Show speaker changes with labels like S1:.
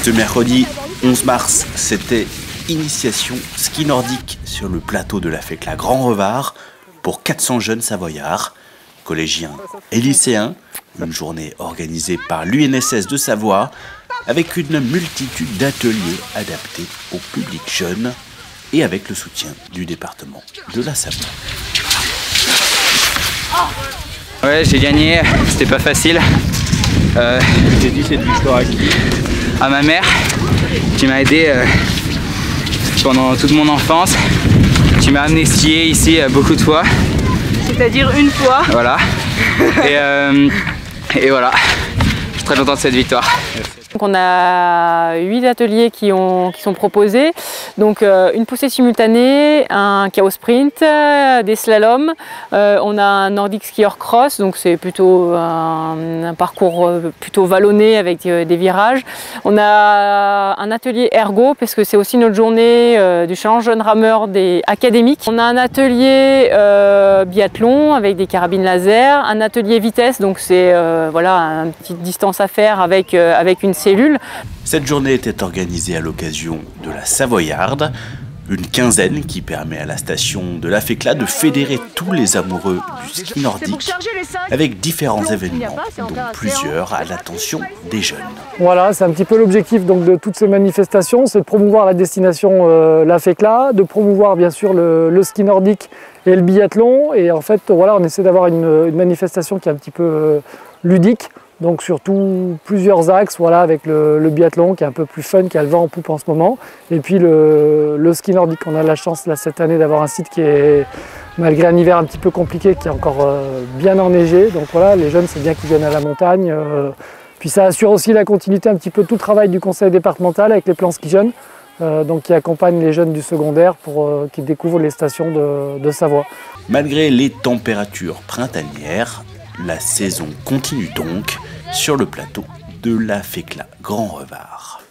S1: Ce mercredi 11 mars, c'était initiation ski nordique sur le plateau de la Fécla Grand Revard pour 400 jeunes savoyards, collégiens et lycéens. Une journée organisée par l'UNSS de Savoie avec une multitude d'ateliers adaptés au public jeune et avec le soutien du département de la Savoie.
S2: Ouais, j'ai gagné, c'était pas facile.
S1: J'ai dit cette victoire à qui?
S2: À ma mère, qui m'a aidé pendant toute mon enfance, qui m'a amené skier ici beaucoup de fois.
S3: C'est-à-dire une fois.
S2: Voilà. Et voilà, je suis très content de cette victoire.
S3: Donc on a 8 ateliers qui sont proposés, donc une poussée simultanée, un chaos sprint, des slaloms, on a un nordic skier cross, donc c'est plutôt un parcours plutôt vallonné avec des virages. On a un atelier ergo parce que c'est aussi notre journée du challenge jeune rameur des académiques. On a un atelier biathlon avec des carabines laser, un atelier vitesse, donc c'est voilà, une petite distance à faire avec une cellule.
S1: Cette journée était organisée à l'occasion de la Savoyarde, une quinzaine qui permet à la station de la Fécla de fédérer tous les amoureux du ski nordique avec différents événements, dont plusieurs à l'attention des jeunes.
S4: Voilà, c'est un petit peu l'objectif donc de toutes ces manifestations, c'est de promouvoir la destination la Fécla, de promouvoir bien sûr le ski nordique et le biathlon, et en fait voilà, on essaie d'avoir une manifestation qui est un petit peu ludique. Donc surtout plusieurs axes, voilà, avec le biathlon qui est un peu plus fun, qui a le vent en poupe en ce moment. Et puis le ski nordique, on a la chance là, cette année d'avoir un site qui est, malgré un hiver un petit peu compliqué, qui est encore bien enneigé. Donc voilà, les jeunes, c'est bien qu'ils viennent à la montagne. Puis ça assure aussi la continuité un petit peu de tout le travail du conseil départemental avec les plans ski jeunes, donc qui accompagnent les jeunes du secondaire pour qu'ils découvrent les stations de Savoie.
S1: Malgré les températures printanières, la saison continue donc sur le plateau de la Fécla Grand Revard.